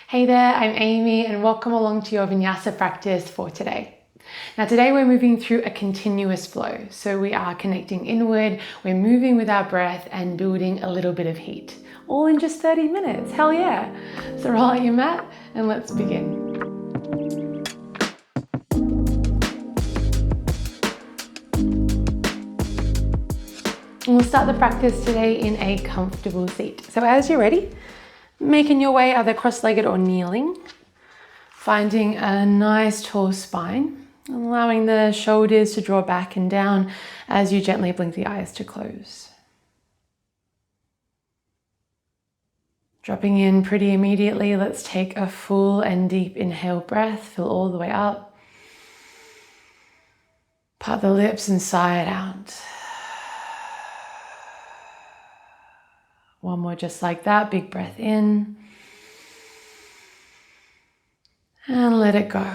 Hey there, I'm Amy and welcome along to your Vinyasa practice for today. Now today we're moving through a continuous flow. So we are connecting inward, we're moving with our breath and building a little bit of heat. All in just 30 minutes, hell yeah. So roll out your mat and let's begin. And we'll start the practice today in a comfortable seat. So as you're ready, making your way either cross-legged or kneeling, finding a nice tall spine, allowing the shoulders to draw back and down as you gently blink the eyes to close. Dropping in pretty immediately, let's take a full and deep inhale breath, fill all the way up. Part the lips and sigh it out. One more just like that, big breath in. And let it go.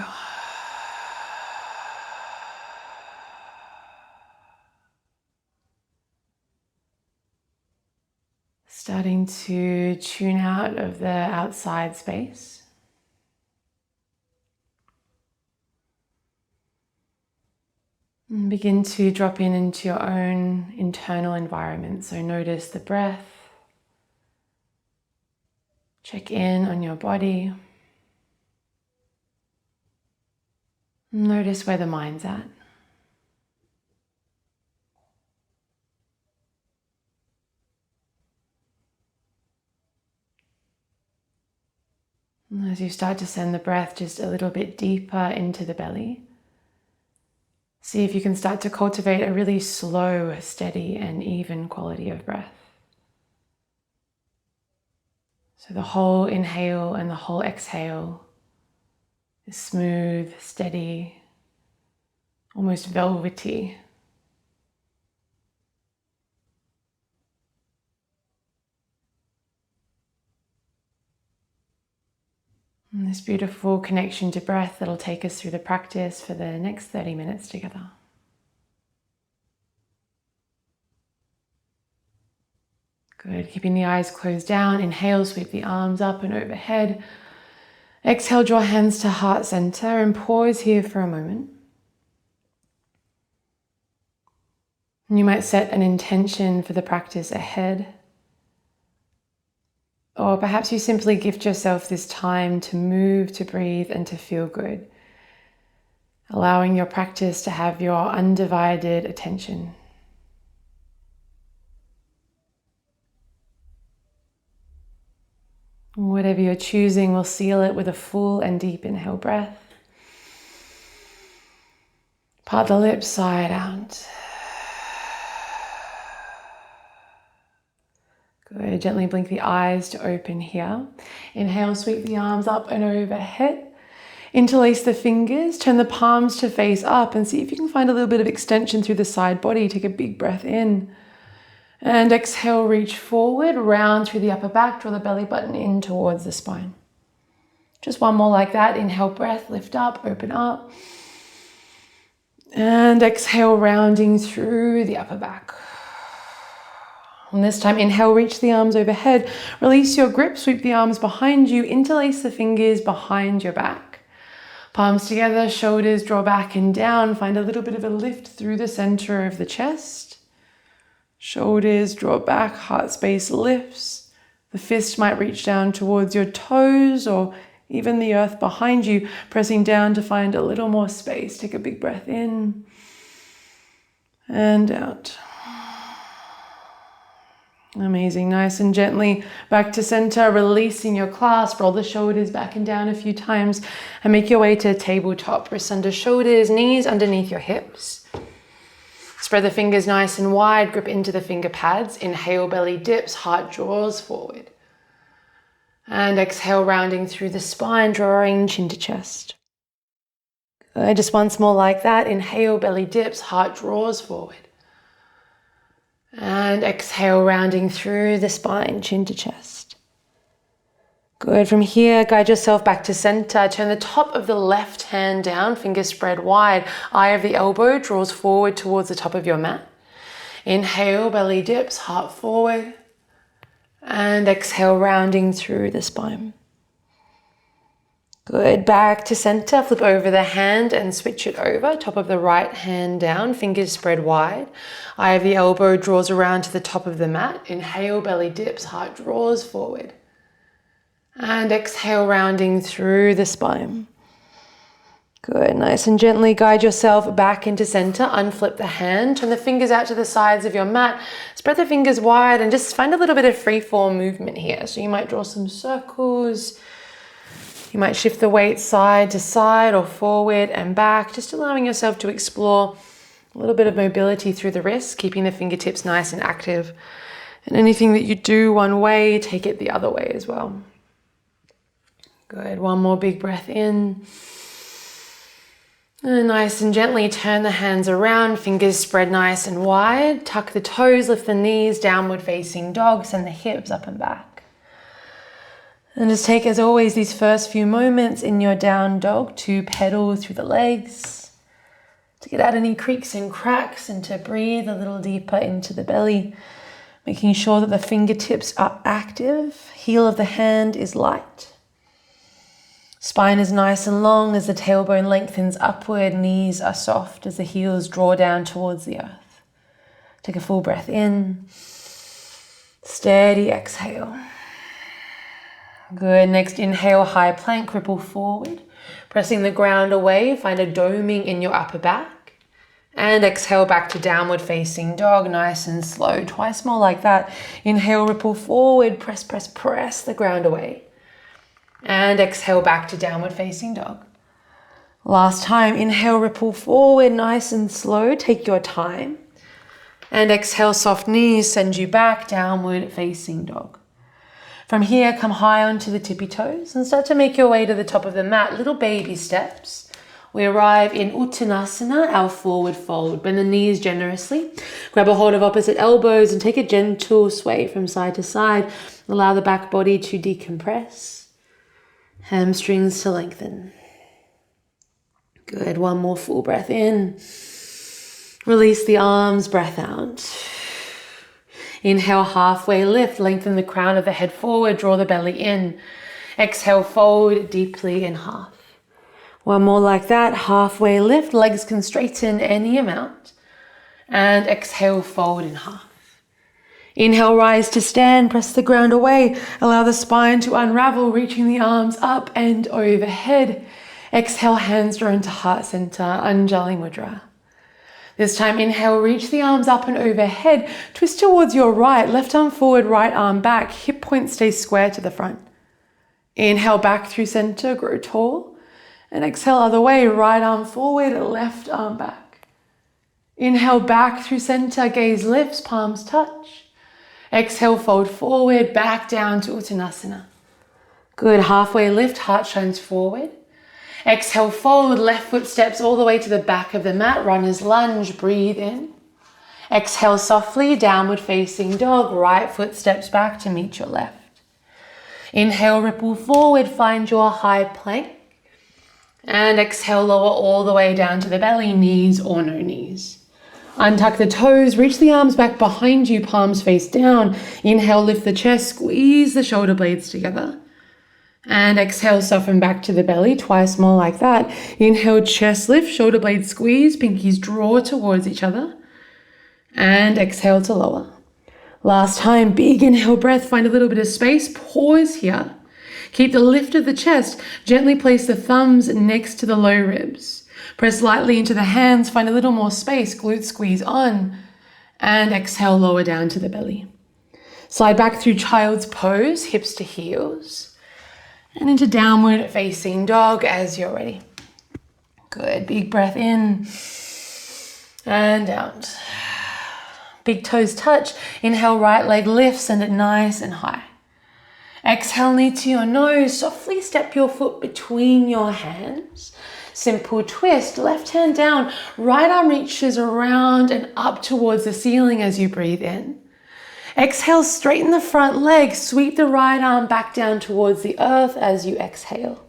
Starting to tune out of the outside space. And begin to drop into your own internal environment. So notice the breath. Check in on your body. Notice where the mind's at. And as you start to send the breath just a little bit deeper into the belly, see if you can start to cultivate a really slow, steady, and even quality of breath. So the whole inhale and the whole exhale is smooth, steady, almost velvety. And this beautiful connection to breath that'll take us through the practice for the next 30 minutes together. Good, keeping the eyes closed down. Inhale, sweep the arms up and overhead. Exhale, draw hands to heart center and pause here for a moment. And you might set an intention for the practice ahead. Or perhaps you simply gift yourself this time to move, to breathe, and to feel good. Allowing your practice to have your undivided attention. Whatever you're choosing, we'll seal it with a full and deep inhale breath. Part the lips, sigh it out. Good, gently blink the eyes to open here. Inhale, sweep the arms up and overhead. Interlace the fingers, turn the palms to face up and see if you can find a little bit of extension through the side body. Take a big breath in. And exhale, reach forward, round through the upper back, draw the belly button in towards the spine. Just one more like that. Inhale, breath, lift up, open up. And exhale, rounding through the upper back. And this time, inhale, reach the arms overhead. Release your grip, sweep the arms behind you, interlace the fingers behind your back. Palms together, shoulders draw back and down. Find a little bit of a lift through the center of the chest. Shoulders draw back, heart space lifts. The fist might reach down towards your toes or even the earth behind you, pressing down to find a little more space. Take a big breath in and out. Amazing, nice and gently back to center, releasing your clasp, roll the shoulders back and down a few times and make your way to tabletop. Wrists under shoulders, knees underneath your hips. Spread the fingers nice and wide, grip into the finger pads. Inhale, belly dips, heart draws forward. And exhale, rounding through the spine, drawing chin to chest. Good, just once more like that. Inhale, belly dips, heart draws forward. And exhale, rounding through the spine, chin to chest. Good, from here, guide yourself back to center. Turn the top of the left hand down, fingers spread wide. Eye of the elbow draws forward towards the top of your mat. Inhale, belly dips, heart forward. And exhale, rounding through the spine. Good, back to center, flip over the hand and switch it over. Top of the right hand down, fingers spread wide. Eye of the elbow draws around to the top of the mat. Inhale, belly dips, heart draws forward. And exhale, rounding through the spine. Good, nice and gently guide yourself back into center. Unflip the hand, turn the fingers out to the sides of your mat. Spread the fingers wide and just find a little bit of free form movement here. So you might draw some circles. You might shift the weight side to side or forward and back, just allowing yourself to explore a little bit of mobility through the wrists, keeping the fingertips nice and active. And anything that you do one way, take it the other way as well. Good, one more big breath in. And nice and gently turn the hands around, fingers spread nice and wide. Tuck the toes, lift the knees, downward facing dog, send the hips up and back. And just take, as always, these first few moments in your down dog to pedal through the legs, to get out any creaks and cracks and to breathe a little deeper into the belly, making sure that the fingertips are active, heel of the hand is light. Spine is nice and long as the tailbone lengthens upward, knees are soft as the heels draw down towards the earth. Take a full breath in, steady exhale. Good, next inhale, high plank, ripple forward. Pressing the ground away, find a doming in your upper back. And exhale back to downward facing dog, nice and slow. Twice more like that. Inhale, ripple forward, press, press, press the ground away. And exhale back to downward facing dog. Last time, inhale, ripple forward, nice and slow. Take your time. And exhale, soft knees, send you back, downward facing dog. From here, come high onto the tippy toes and start to make your way to the top of the mat. Little baby steps. We arrive in Uttanasana, our forward fold. Bend the knees generously. Grab a hold of opposite elbows and take a gentle sway from side to side. Allow the back body to decompress. Hamstrings to lengthen. Good, one more full breath in. Release the arms, breath out. Inhale, halfway lift, lengthen the crown of the head forward, draw the belly in. Exhale, fold deeply in half. One more like that, halfway lift, legs can straighten any amount. And exhale, fold in half. Inhale, rise to stand, press the ground away. Allow the spine to unravel, reaching the arms up and overhead. Exhale, hands draw into heart center, Anjali Mudra. This time, inhale, reach the arms up and overhead. Twist towards your right, left arm forward, right arm back. Hip point stays square to the front. Inhale, back through center, grow tall. And exhale, other way, right arm forward, left arm back. Inhale, back through center, gaze lifts, palms touch. Exhale, fold forward, back down to Uttanasana. Good, halfway lift, heart shines forward. Exhale, fold, left foot steps all the way to the back of the mat. Runner's lunge, breathe in. Exhale softly, downward facing dog. Right foot steps back to meet your left. Inhale, ripple forward, find your high plank. And exhale, lower all the way down to the belly, knees or no knees. Untuck the toes, reach the arms back behind you, palms face down. Inhale, lift the chest, squeeze the shoulder blades together. And exhale, soften back to the belly, twice more like that. Inhale, chest lift, shoulder blades squeeze, pinkies draw towards each other. And exhale to lower. Last time, big inhale breath, find a little bit of space, pause here. Keep the lift of the chest, gently place the thumbs next to the low ribs. Press lightly into the hands, find a little more space, glute squeeze on, and exhale, lower down to the belly. Slide back through child's pose, hips to heels, and into downward facing dog as you're ready. Good, big breath in, and out. Big toes touch, inhale, right leg lifts, send it nice and high. Exhale, knee to your nose, softly step your foot between your hands. Simple twist, left hand down, right arm reaches around and up towards the ceiling as you breathe in. Exhale, straighten the front leg, sweep the right arm back down towards the earth as you exhale.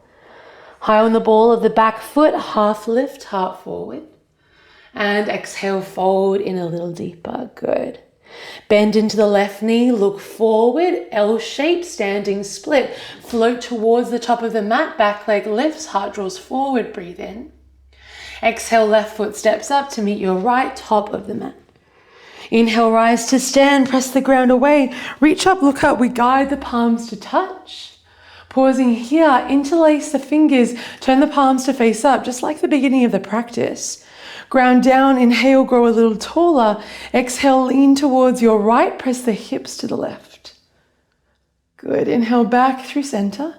High on the ball of the back foot, half lift, heart forward. And exhale, fold in a little deeper, good. Bend into the left knee, look forward, L shape, standing split. Float towards the top of the mat, back leg lifts, heart draws forward, breathe in. Exhale, left foot steps up to meet your right, top of the mat. Inhale, rise to stand, press the ground away. Reach up, look up, we guide the palms to touch. Pausing here, interlace the fingers, turn the palms to face up, just like the beginning of the practice. Ground down, inhale, grow a little taller. Exhale, lean towards your right, press the hips to the left. Good, inhale back through center.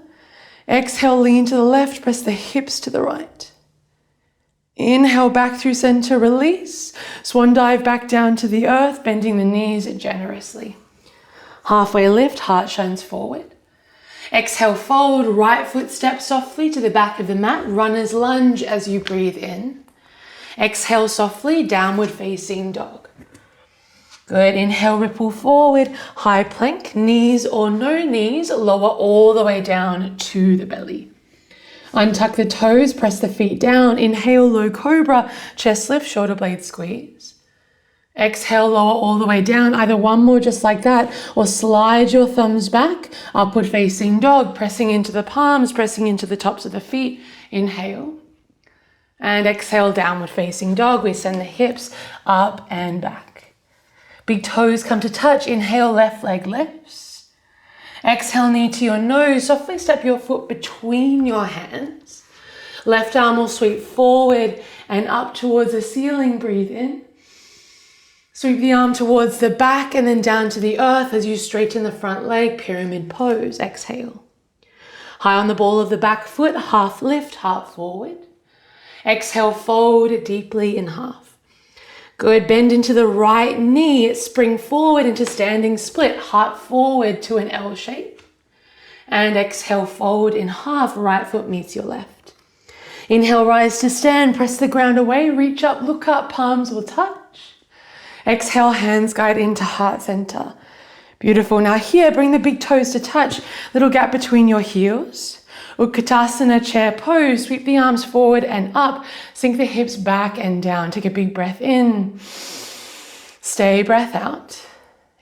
Exhale, lean to the left, press the hips to the right. Inhale back through center, release. Swan dive back down to the earth, bending the knees generously. Halfway lift, heart shines forward. Exhale, fold, right foot steps softly to the back of the mat, runner's lunge as you breathe in. Exhale softly, downward facing dog. Good, inhale, ripple forward, high plank, knees or no knees, lower all the way down to the belly. Untuck the toes, press the feet down, inhale, low cobra, chest lift, shoulder blade squeeze. Exhale, lower all the way down, either one more just like that, or slide your thumbs back, upward facing dog, pressing into the palms, pressing into the tops of the feet. Inhale. And exhale, downward facing dog. We send the hips up and back. Big toes come to touch. Inhale, left leg lifts. Exhale, knee to your nose. Softly step your foot between your hands. Left arm will sweep forward and up towards the ceiling. Breathe in. Sweep the arm towards the back and then down to the earth as you straighten the front leg, pyramid pose. Exhale. High on the ball of the back foot, half lift, heart forward. Exhale, fold deeply in half. Good, bend into the right knee, spring forward into standing split, heart forward to an L shape. And exhale, fold in half, right foot meets your left. Inhale, rise to stand, press the ground away, reach up, look up, palms will touch. Exhale, hands guide into heart center. Beautiful. Now here, bring the big toes to touch, little gap between your heels. Utkatasana, chair pose, sweep the arms forward and up, sink the hips back and down. Take a big breath in. Stay, breath out.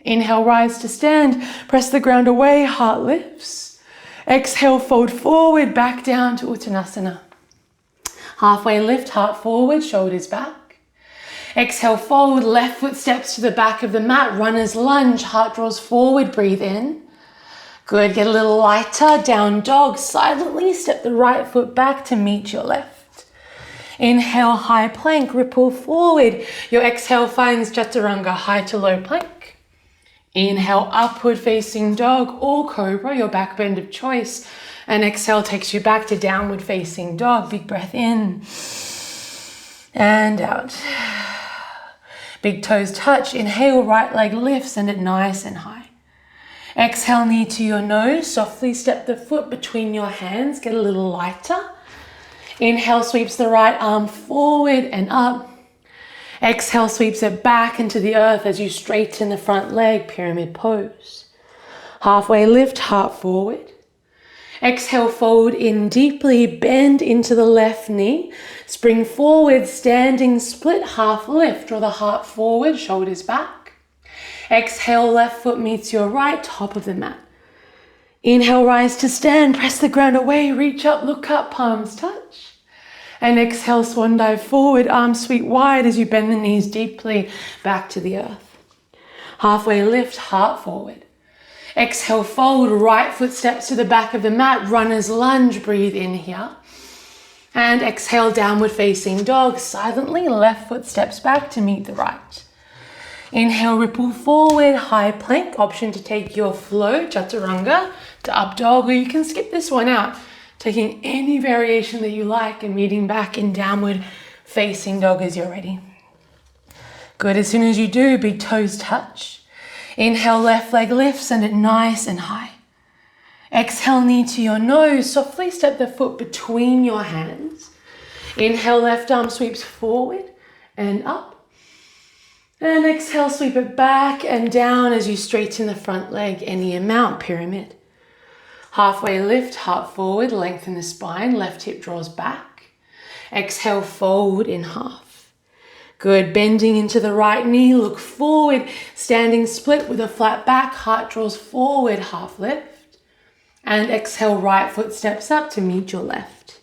Inhale, rise to stand, press the ground away, heart lifts. Exhale, fold forward, back down to Uttanasana. Halfway lift, heart forward, shoulders back. Exhale, fold, left foot steps to the back of the mat, runner's lunge, heart draws forward, breathe in. Good, get a little lighter, down dog, silently step the right foot back to meet your left. Inhale, high plank, ripple forward. Your exhale finds chaturanga, high to low plank. Inhale, upward facing dog or cobra, your back bend of choice. And exhale takes you back to downward facing dog. Big breath in and out. Big toes touch, inhale, right leg lifts, send it nice and high. Exhale, knee to your nose, softly step the foot between your hands, get a little lighter. Inhale, sweeps the right arm forward and up. Exhale, sweeps it back into the earth as you straighten the front leg, pyramid pose. Halfway lift, heart forward. Exhale, fold in deeply, bend into the left knee. Spring forward, standing split, half lift. Draw the heart forward, shoulders back. Exhale, left foot meets your right, top of the mat. Inhale, rise to stand, press the ground away, reach up, look up, palms touch. And exhale, swan dive forward, arms sweep wide as you bend the knees deeply back to the earth. Halfway lift, heart forward. Exhale, fold, right foot steps to the back of the mat, runner's lunge, breathe in here. And exhale, downward facing dog, silently, left foot steps back to meet the right. Inhale, ripple forward, high plank, option to take your flow, chaturanga, to up dog, or you can skip this one out, taking any variation that you like and meeting back in downward facing dog as you're ready. Good, as soon as you do, big toes touch. Inhale, left leg lifts, send it nice and high. Exhale, knee to your nose, softly step the foot between your hands. Inhale, left arm sweeps forward and up. And exhale, sweep it back and down as you straighten the front leg, any amount, pyramid. Halfway lift, heart forward, lengthen the spine, left hip draws back. Exhale, fold in half. Good, bending into the right knee, look forward, standing split with a flat back, heart draws forward, half lift. And exhale, right foot steps up to meet your left.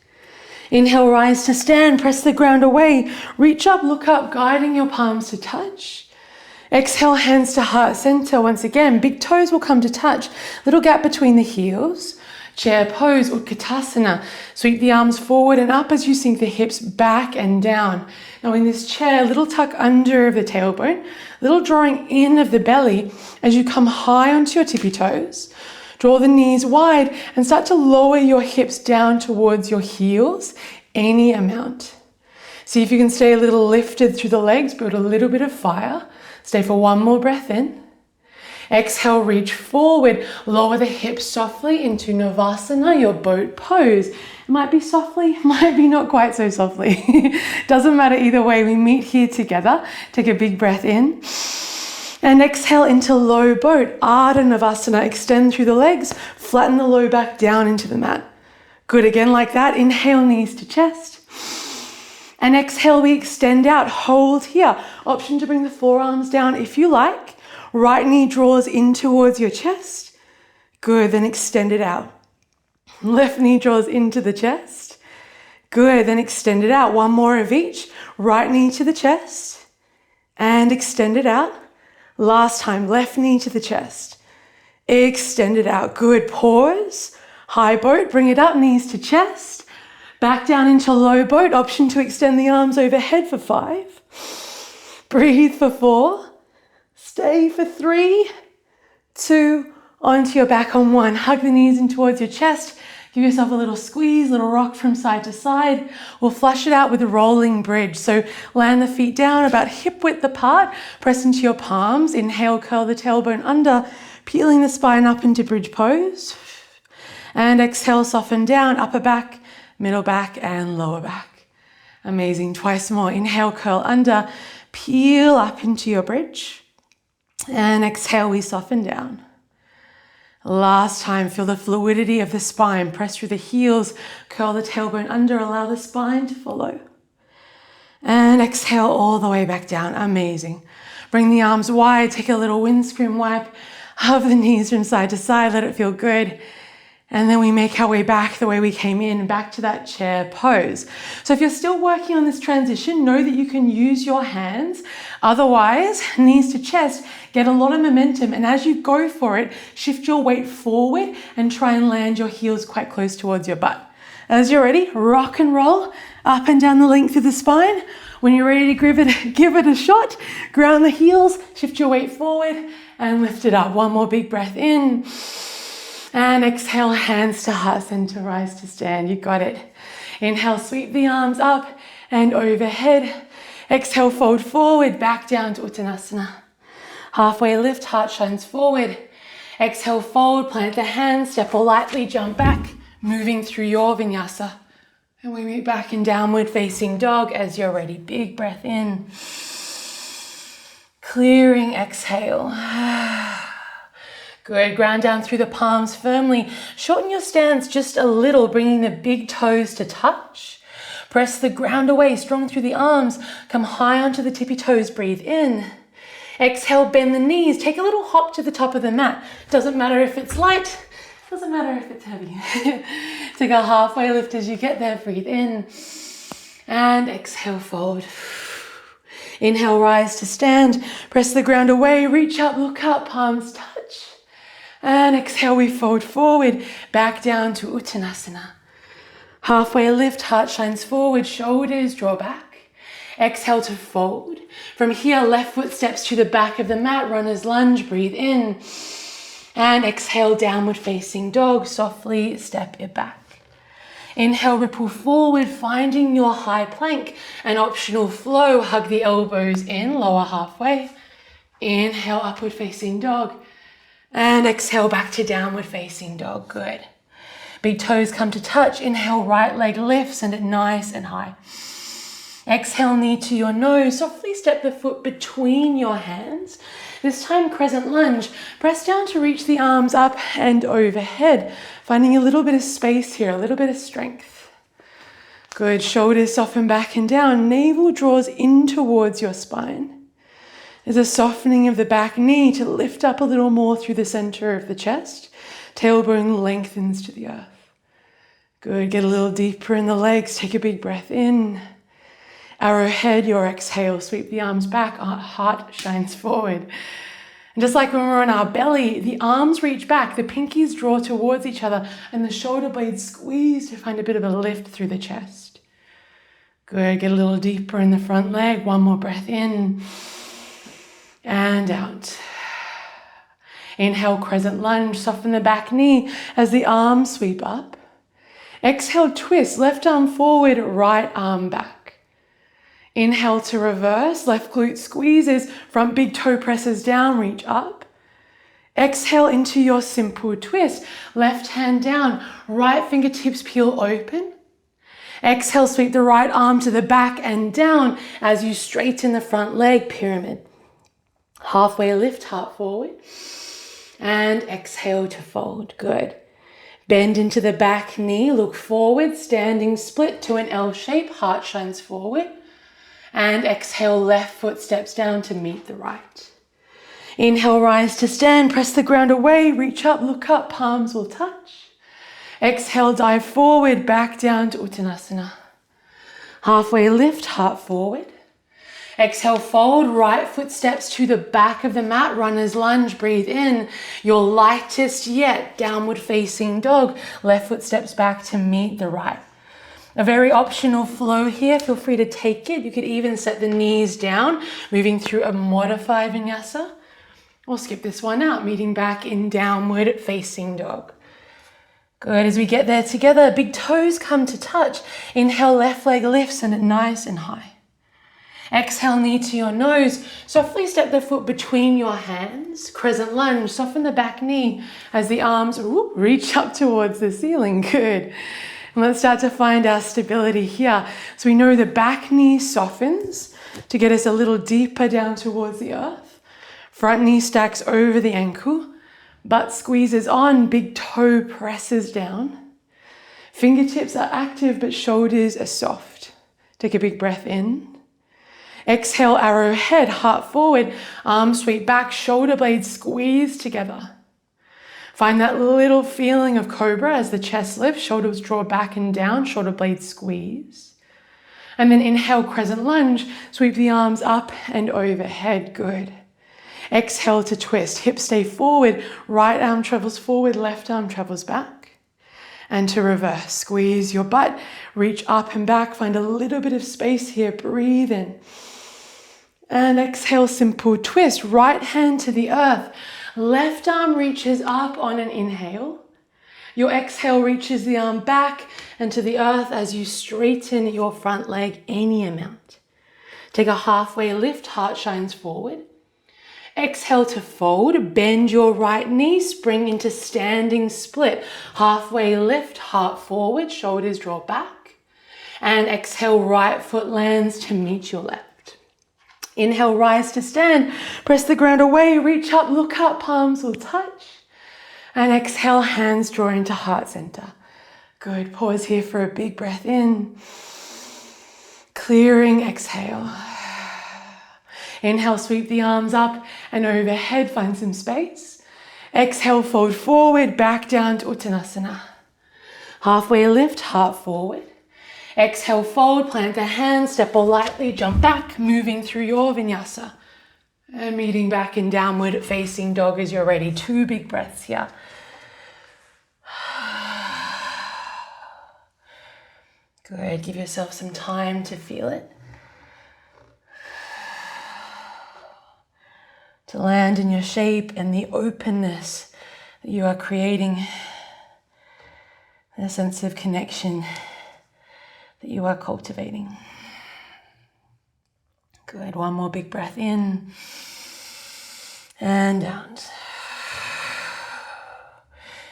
Inhale, rise to stand, press the ground away, reach up, look up, guiding your palms to touch. Exhale, hands to heart center. Once again, big toes will come to touch, little gap between the heels. Chair pose, Utkatasana. Sweep the arms forward and up as you sink the hips back and down. Now in this chair, little tuck under of the tailbone, little drawing in of the belly as you come high onto your tippy toes. Draw the knees wide and start to lower your hips down towards your heels, any amount. See if you can stay a little lifted through the legs, build a little bit of fire. Stay for one more breath in. Exhale, reach forward, lower the hips softly into Navasana, your boat pose. It might be softly, might be not quite so softly. Doesn't matter either way, we meet here together. Take a big breath in. And exhale into low boat, Ardha Navasana. Extend through the legs, flatten the low back down into the mat. Good, again like that. Inhale, knees to chest. And exhale, we extend out, hold here. Option to bring the forearms down if you like. Right knee draws in towards your chest. Good, then extend it out. Left knee draws into the chest. Good, then extend it out. One more of each. Right knee to the chest. And extend it out. Last time, left knee to the chest. Extend it out. Good, pause. High boat, bring it up, knees to chest. Back down into low boat. Option to extend the arms overhead for 5. Breathe for 4. Stay for 3, 2, onto your back on 1. Hug the knees in towards your chest. Give yourself a little squeeze, little rock from side to side. We'll flush it out with a rolling bridge. So land the feet down about hip width apart. Press into your palms. Inhale, curl the tailbone under, peeling the spine up into bridge pose. And exhale, soften down, upper back, middle back, and lower back. Amazing. Twice more. Inhale, curl under, peel up into your bridge. And exhale, we soften down. Last time, feel the fluidity of the spine. Press through the heels, curl the tailbone under, allow the spine to follow. And exhale all the way back down. Amazing. Bring the arms wide, take a little windscreen wipe of the knees from side to side, let it feel good. And then we make our way back the way we came in, back to that chair pose. So if you're still working on this transition, know that you can use your hands. Otherwise, knees to chest, get a lot of momentum. And as you go for it, shift your weight forward and try and land your heels quite close towards your butt. As you're ready, rock and roll up and down the length of the spine. When you're ready to give it a shot, ground the heels, shift your weight forward and lift it up. One more big breath in. And exhale, hands to heart center, rise to stand. You got it. Inhale, sweep the arms up and overhead. Exhale, fold forward, back down to Uttanasana. Halfway lift, heart shines forward. Exhale, fold, plant the hands, step or lightly jump back, moving through your Vinyasa. And we meet back in downward facing dog as you're ready. Big breath in. Clearing exhale. Good, ground down through the palms firmly. Shorten your stance just a little, bringing the big toes to touch. Press the ground away, strong through the arms. Come high onto the tippy toes, breathe in. Exhale, bend the knees. Take a little hop to the top of the mat. Doesn't matter if it's light, doesn't matter if it's heavy. Take a halfway lift as you get there, breathe in. And exhale, fold. Inhale, rise to stand. Press the ground away, reach up, look up, palms touch. And exhale, we fold forward, back down to Uttanasana. Halfway lift, heart shines forward, shoulders draw back. Exhale to fold. From here, left foot steps to the back of the mat, runner's lunge, breathe in. And exhale, downward facing dog, softly step it back. Inhale, ripple forward, finding your high plank. An optional flow, hug the elbows in, lower halfway. Inhale, upward facing dog. And exhale, back to downward facing dog. Good. Big toes come to touch. Inhale, right leg lifts, send it nice and high. Exhale, knee to your nose. Softly step the foot between your hands. This time, crescent lunge. Press down to reach the arms up and overhead. Finding a little bit of space here, a little bit of strength. Good, shoulders soften back and down. Navel draws in towards your spine. There's a softening of the back knee to lift up a little more through the center of the chest. Tailbone lengthens to the earth. Good, get a little deeper in the legs. Take a big breath in. Arrowhead, your exhale, sweep the arms back, our heart shines forward. And just like when we're on our belly, the arms reach back, the pinkies draw towards each other, and the shoulder blades squeeze to find a bit of a lift through the chest. Good, get a little deeper in the front leg, one more breath in, and out. Inhale, crescent lunge, soften the back knee as the arms sweep up. Exhale, twist, left arm forward, right arm back. Inhale to reverse, left glute squeezes, front big toe presses down, reach up. Exhale into your simple twist, left hand down, right fingertips peel open. Exhale, sweep the right arm to the back and down as you straighten the front leg, pyramid. Halfway lift, heart forward. And exhale to fold, good. Bend into the back knee, look forward, standing split to an L shape, heart shines forward. And exhale, left foot steps down to meet the right. Inhale, rise to stand, press the ground away, reach up, look up, palms will touch. Exhale, dive forward, back down to Uttanasana. Halfway lift, heart forward. Exhale, fold, right foot steps to the back of the mat, runner's lunge, breathe in. Your lightest yet, downward facing dog. Left foot steps back to meet the right. A very optional flow here, feel free to take it. You could even set the knees down, moving through a modified vinyasa. Or skip this one out, meeting back in downward facing dog. Good, as we get there together, big toes come to touch. Inhale, left leg lifts and nice and high. Exhale, knee to your nose. Softly step the foot between your hands. Crescent lunge, soften the back knee as the arms reach up towards the ceiling. Good. And let's start to find our stability here. So we know the back knee softens to get us a little deeper down towards the earth. Front knee stacks over the ankle. Butt squeezes on, big toe presses down. Fingertips are active, but shoulders are soft. Take a big breath in. Exhale, arrowhead, heart forward, arms sweep back, shoulder blades squeeze together. Find that little feeling of cobra as the chest lifts, shoulders draw back and down, shoulder blades squeeze. And then inhale, crescent lunge, sweep the arms up and overhead, good. Exhale to twist, hips stay forward, right arm travels forward, left arm travels back. And to reverse, squeeze your butt, reach up and back, find a little bit of space here, breathe in. And exhale, simple twist, right hand to the earth. Left arm reaches up on an inhale. Your exhale reaches the arm back and to the earth as you straighten your front leg any amount. Take a halfway lift, heart shines forward. Exhale to fold, bend your right knee, spring into standing split. Halfway lift, heart forward, shoulders draw back. And exhale, right foot lands to meet your left. Inhale, rise to stand, press the ground away, reach up, look up, palms will touch. And exhale, hands draw into heart center. Good, pause here for a big breath in. Clearing, exhale. Inhale, sweep the arms up and overhead, find some space. Exhale, fold forward, back down to Uttanasana. Halfway lift, heart forward. Exhale, fold, plant the hands, step or lightly, jump back, moving through your vinyasa. And meeting back in downward facing dog as you're ready. 2 big breaths here. Good, give yourself some time to feel it. To land in your shape and the openness that you are creating. A sense of connection that you are cultivating. Good, one more big breath in and out.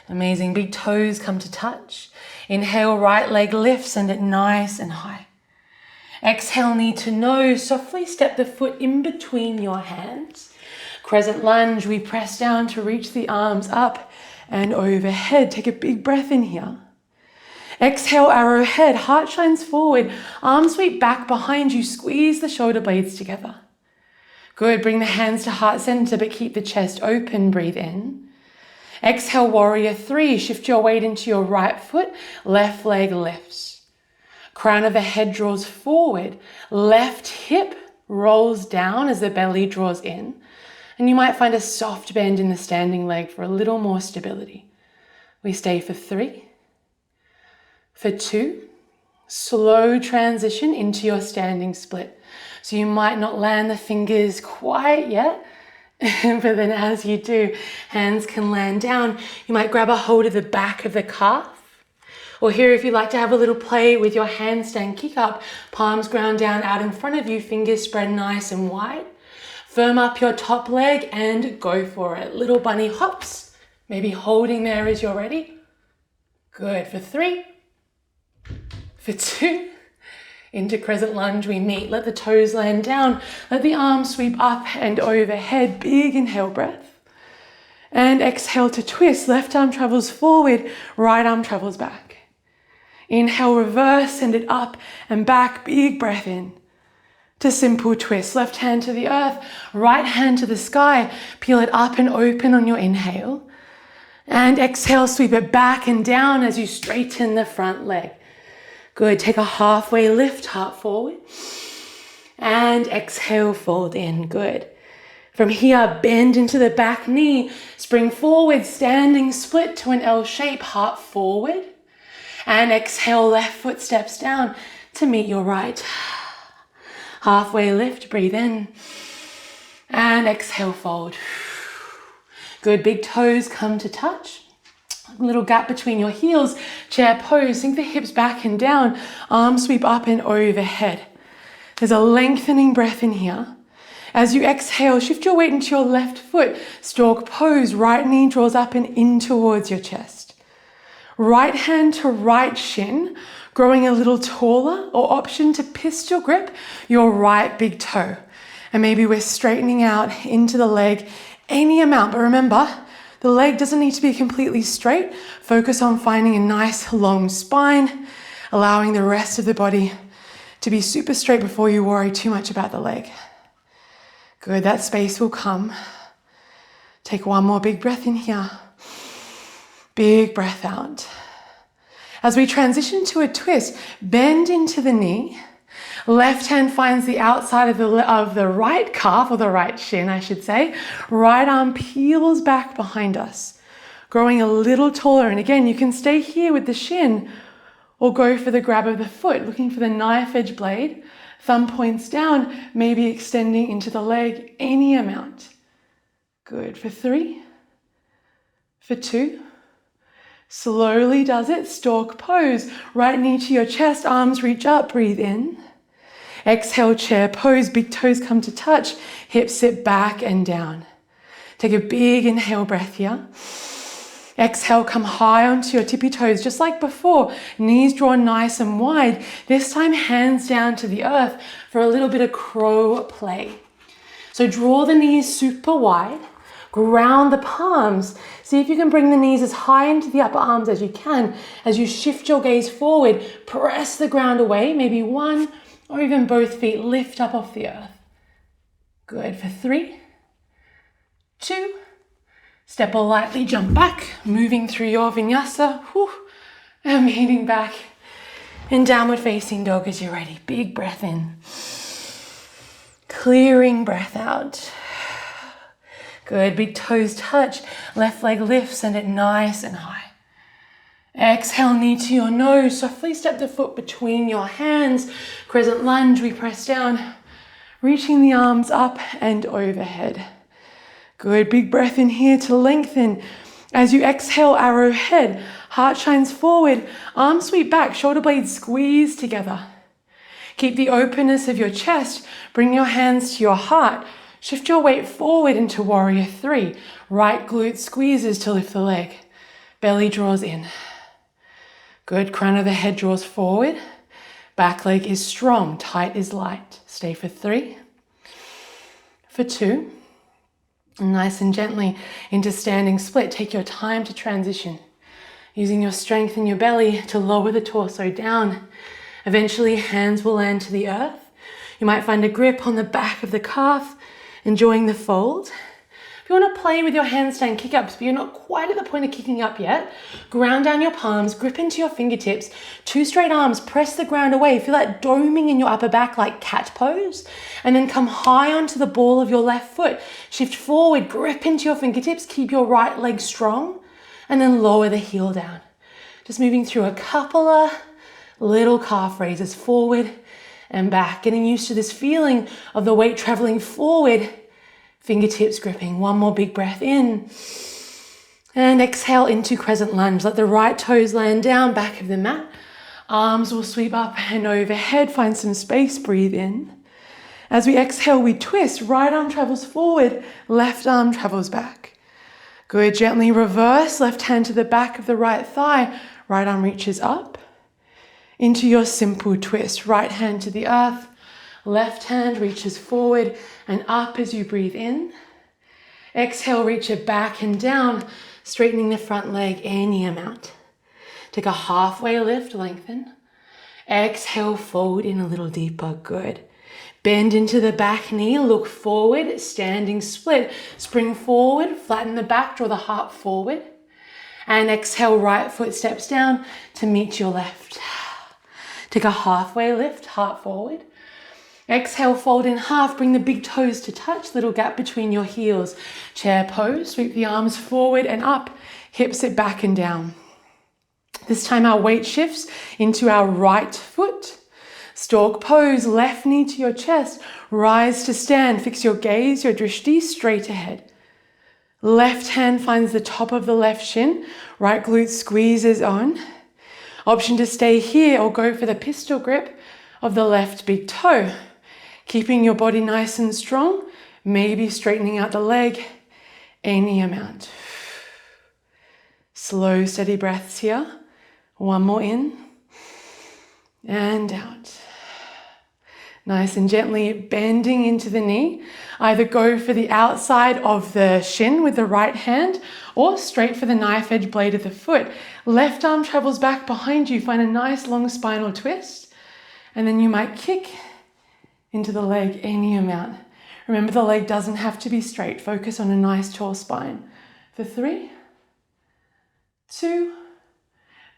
Amazing, big toes come to touch. Inhale, right leg lifts and it nice and high. Exhale, knee to nose, softly step the foot in between your hands. Crescent lunge, we press down to reach the arms up and overhead. Take a big breath in here. Exhale, arrowhead, heart shines forward, arms sweep back behind you, squeeze the shoulder blades together. Good, bring the hands to heart center, but keep the chest open, breathe in. Exhale, warrior three, shift your weight into your right foot, left leg lifts. Crown of the head draws forward, left hip rolls down as the belly draws in. And you might find a soft bend in the standing leg for a little more stability. We stay for 3, for 2, slow transition into your standing split. So you might not land the fingers quite yet, but then as you do, hands can land down. You might grab a hold of the back of the calf. Or here, if you'd like to have a little play with your handstand kick up, palms ground down out in front of you, fingers spread nice and wide. Firm up your top leg and go for it. Little bunny hops, maybe holding there as you're ready. Good, for 3, for 2, into crescent lunge we meet. Let the toes land down, let the arms sweep up and overhead. Big inhale breath. And exhale to twist. Left arm travels forward, right arm travels back. Inhale, reverse, send it up and back. Big breath in. To simple twist. Left hand to the earth, right hand to the sky. Peel it up and open on your inhale. And exhale, sweep it back and down as you straighten the front leg. Good, take a halfway lift, heart forward. And exhale, fold in, good. From here, bend into the back knee, spring forward, standing split to an L shape, heart forward. And exhale, left foot steps down to meet your right. Halfway lift, breathe in. And exhale, fold. Good, big toes come to touch. Little gap between your heels, chair pose, sink the hips back and down, arms sweep up and overhead. There's a lengthening breath in here. As you exhale, shift your weight into your left foot, stork pose, right knee draws up and in towards your chest. Right hand to right shin, growing a little taller, or option to pistol grip your right big toe. And maybe we're straightening out into the leg any amount, but remember, the leg doesn't need to be completely straight. Focus on finding a nice long spine, allowing the rest of the body to be super straight before you worry too much about the leg. Good, that space will come. Take one more big breath in here. Big breath out. As we transition to a twist, bend into the knee. Left hand finds the outside of the right calf, or the right shin, I should say. Right arm peels back behind us, growing a little taller. And again, you can stay here with the shin or go for the grab of the foot, looking for the knife edge blade. Thumb points down, maybe extending into the leg any amount. Good, for 3, for 2. Slowly does it, stork pose. Right knee to your chest, arms reach up, breathe in. Exhale, chair pose, big toes come to touch, hips sit back and down. Take a big inhale breath here. Exhale, come high onto your tippy toes, just like before. Knees drawn nice and wide. This time, hands down to the earth for a little bit of crow play. So draw the knees super wide. Ground the palms. See if you can bring the knees as high into the upper arms as you can. As you shift your gaze forward, press the ground away. Maybe one or even both feet lift up off the earth. Good, for 3, 2. Step or lightly jump back, moving through your vinyasa. And meeting back in downward facing dog as you're ready. Big breath in. Clearing breath out. Good, big toes touch, left leg lifts, send it nice and high. Exhale, knee to your nose, softly step the foot between your hands. Crescent lunge, we press down, reaching the arms up and overhead. Good, big breath in here to lengthen. As you exhale, arrowhead, heart shines forward, arms sweep back, shoulder blades squeeze together. Keep the openness of your chest, bring your hands to your heart. Shift your weight forward into warrior 3. Right glute squeezes to lift the leg. Belly draws in. Good, crown of the head draws forward. Back leg is strong, tight is light. Stay for 3, for 2. Nice and gently into standing split. Take your time to transition. Using your strength in your belly to lower the torso down. Eventually, hands will land to the earth. You might find a grip on the back of the calf, enjoying the fold. If you want to play with your handstand kick-ups, but you're not quite at the point of kicking up yet, ground down your palms, grip into your fingertips, 2 straight arms, press the ground away. Feel that doming in your upper back like cat pose, and then come high onto the ball of your left foot. Shift forward, grip into your fingertips, keep your right leg strong, and then lower the heel down. Just moving through a couple of little calf raises forward and back, getting used to this feeling of the weight traveling forward, fingertips gripping. One more big breath in. And exhale into crescent lunge. Let the right toes land down, back of the mat. Arms will sweep up and overhead. Find some space, breathe in. As we exhale, we twist. Right arm travels forward, left arm travels back. Good, gently reverse. Left hand to the back of the right thigh. Right arm reaches up. Into your simple twist. Right hand to the earth. Left hand reaches forward and up as you breathe in. Exhale, reach it back and down, straightening the front leg any amount. Take a halfway lift, lengthen. Exhale, fold in a little deeper, good. Bend into the back knee, look forward, standing split. Spring forward, flatten the back, draw the heart forward. And exhale, right foot steps down to meet your left. Take a halfway lift, heart forward. Exhale, fold in half, bring the big toes to touch, little gap between your heels. Chair pose, sweep the arms forward and up, hips sit back and down. This time our weight shifts into our right foot. Stork pose, left knee to your chest, rise to stand, fix your gaze, your drishti straight ahead. Left hand finds the top of the left shin, right glute squeezes on. Option to stay here or go for the pistol grip of the left big toe. Keeping your body nice and strong, maybe straightening out the leg, any amount. Slow, steady breaths here. One more in and out. Nice and gently bending into the knee. Either go for the outside of the shin with the right hand or straight for the knife edge blade of the foot. Left arm travels back behind you. Find a nice long spinal twist. And then you might kick into the leg any amount. Remember, the leg doesn't have to be straight. Focus on a nice tall spine. For 3, 2,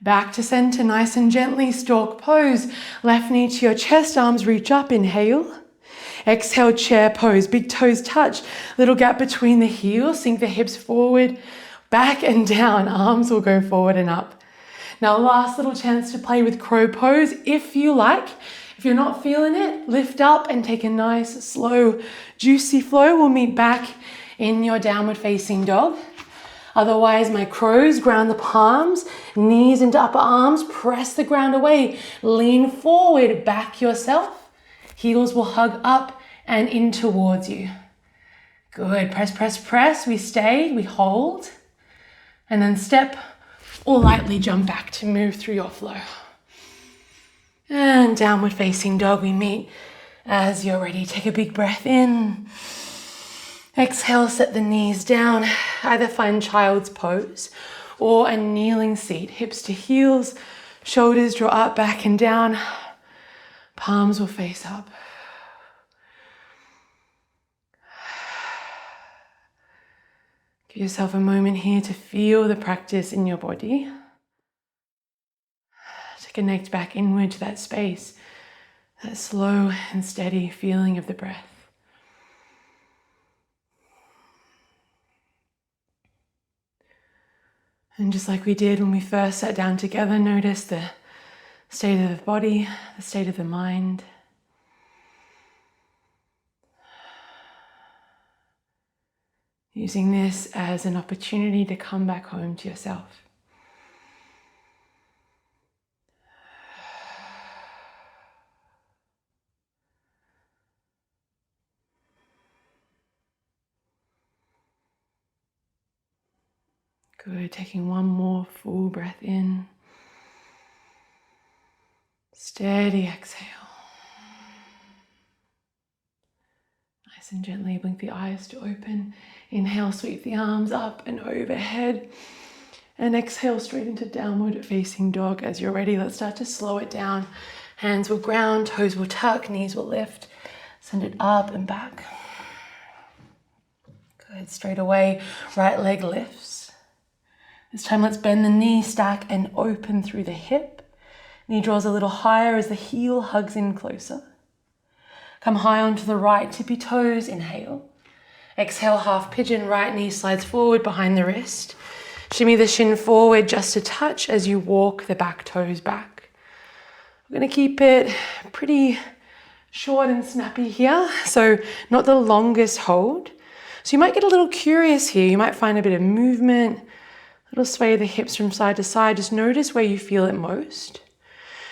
back to center, nice and gently, stork pose. Left knee to your chest, arms reach up, inhale. Exhale, chair pose, big toes touch, little gap between the heels, sink the hips forward, back and down, arms will go forward and up. Now, last little chance to play with crow pose if you like. If you're not feeling it, lift up and take a nice, slow, juicy flow. We'll meet back in your downward facing dog. Otherwise, my crows, ground the palms, knees into upper arms, press the ground away, lean forward, back yourself. Heels will hug up and in towards you. Good, press, press, press. We stay, we hold, and then step or lightly jump back to move through your flow. And downward facing dog, we meet as you're ready. Take a big breath in. Exhale, set the knees down. Either find child's pose or a kneeling seat. Hips to heels, shoulders draw up, back and down. Palms will face up. Give yourself a moment here to feel the practice in your body. To connect back inward to that space, that slow and steady feeling of the breath. And just like we did when we first sat down together, notice the state of the body, the state of the mind. Using this as an opportunity to come back home to yourself. Good, taking one more full breath in. Steady exhale. Nice and gently blink the eyes to open. Inhale, sweep the arms up and overhead. And exhale straight into downward facing dog. As you're ready, let's start to slow it down. Hands will ground, toes will tuck, knees will lift. Send it up and back. Good, straight away, right leg lifts. This time let's bend the knee, stack and open through the hip. Knee draws a little higher as the heel hugs in closer. Come high onto the right, tippy toes, inhale. Exhale, half pigeon, right knee slides forward behind the wrist. Shimmy the shin forward just a touch as you walk the back toes back. We're going to keep it pretty short and snappy here, so not the longest hold. So you might get a little curious here. You might find a bit of movement, a little sway of the hips from side to side. Just notice where you feel it most.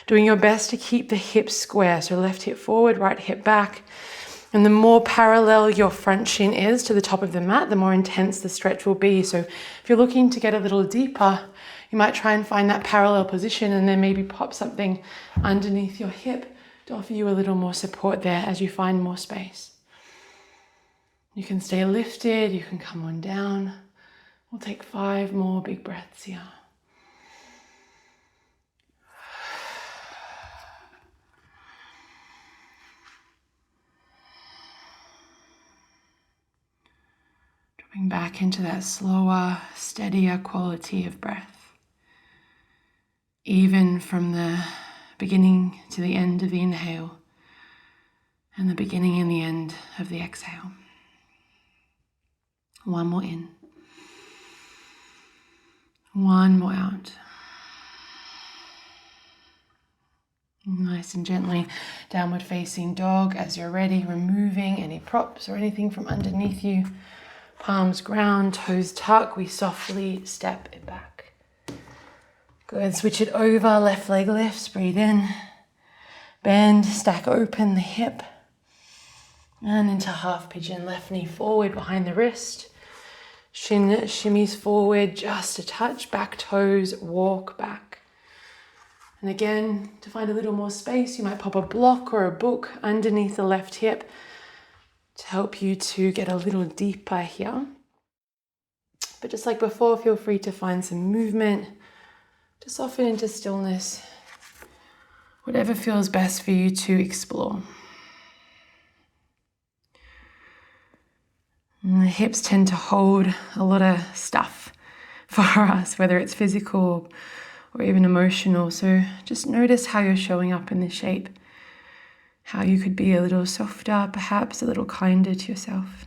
Doing your best to keep the hips square, so left hip forward, right hip back. And the more parallel your front shin is to the top of the mat, the more intense the stretch will be. So if you're looking to get a little deeper, you might try and find that parallel position and then maybe pop something underneath your hip to offer you a little more support there as you find more space. You can stay lifted, you can come on down. We'll take 5 more big breaths here. Dropping back into that slower, steadier quality of breath. Even from the beginning to the end of the inhale and the beginning and the end of the exhale. One more in. One more out. Nice and gently downward facing dog. As you're ready, removing any props or anything from underneath you. Palms ground, toes tuck. We softly step it back. Good, switch it over, left leg lifts, breathe in. Bend, stack open the hip. And into half pigeon, left knee forward behind the wrist. Shin shimmies forward just a touch, back toes walk back. And again, to find a little more space, you might pop a block or a book underneath the left hip to help you to get a little deeper here. But just like before, feel free to find some movement, to soften into stillness, whatever feels best for you to explore. And the hips tend to hold a lot of stuff for us, whether it's physical or even emotional. So just notice how you're showing up in this shape, how you could be a little softer, perhaps a little kinder to yourself.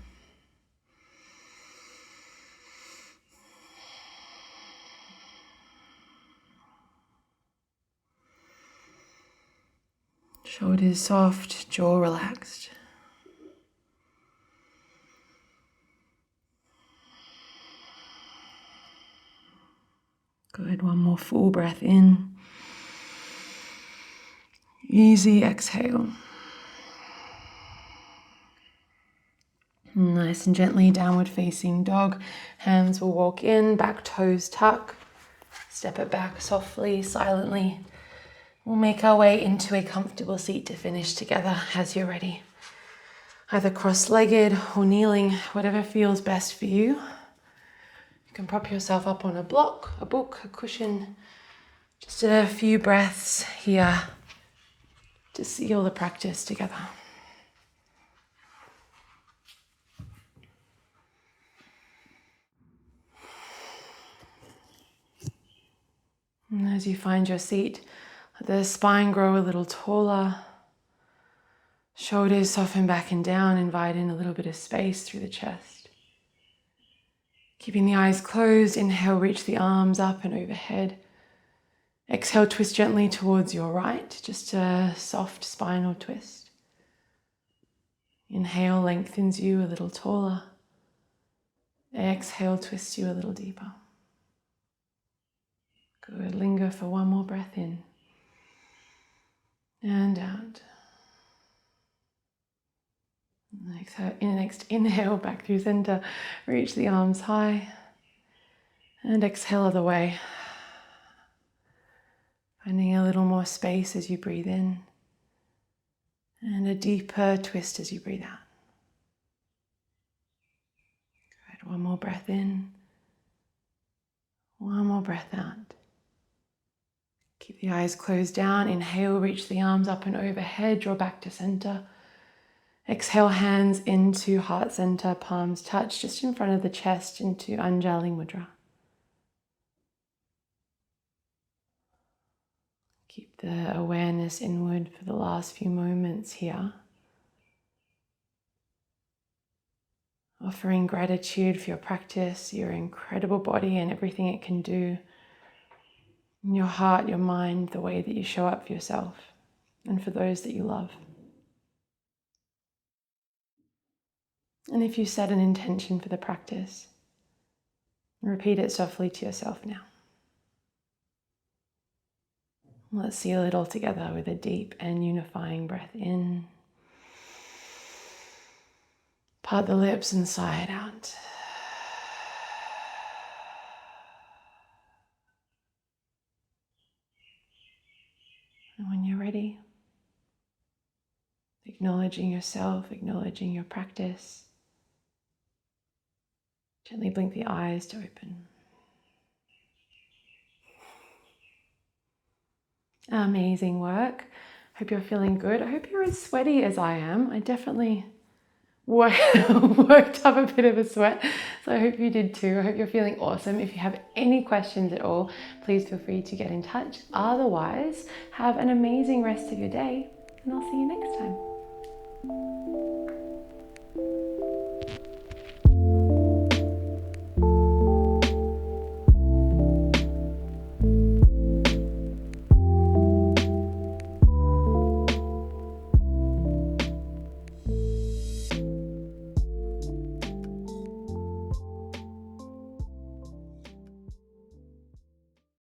Shoulders soft, jaw relaxed. Good, one more full breath in. Easy exhale. Nice and gently downward facing dog. Hands will walk in, back toes tuck. Step it back softly, silently. We'll make our way into a comfortable seat to finish together as you're ready. Either cross-legged or kneeling, whatever feels best for you. You can prop yourself up on a block, a book, a cushion. Just a few breaths here to seal the practice together. And as you find your seat, let the spine grow a little taller. Shoulders soften back and down, invite in a little bit of space through the chest. Keeping the eyes closed, inhale, reach the arms up and overhead. Exhale, twist gently towards your right, just a soft spinal twist. Inhale, lengthens you a little taller. Exhale, twists you a little deeper. Good, linger for one more breath in and out. Exhale, in the next inhale, back through center, reach the arms high and exhale other way. Finding a little more space as you breathe in and a deeper twist as you breathe out. Good, one more breath in, One more breath out. Keep the eyes closed down. Inhale, reach the arms up and overhead, draw back to center. Exhale, hands into heart center, palms touch just in front of the chest into Anjali Mudra. Keep the awareness inward for the last few moments here. Offering gratitude for your practice, your incredible body and everything it can do. In your heart, your mind, the way that you show up for yourself and for those that you love. And if you set an intention for the practice, repeat it softly to yourself now. Let's seal it all together with a deep and unifying breath in. Part the lips and sigh it out. And when you're ready, acknowledging yourself, acknowledging your practice, gently blink the eyes to open. Amazing work. Hope you're feeling good. I hope you're as sweaty as I am. I definitely worked up a bit of a sweat, so I hope you did too. I hope you're feeling awesome. If you have any questions at all, please feel free to get in touch. Otherwise, have an amazing rest of your day, and I'll see you next time.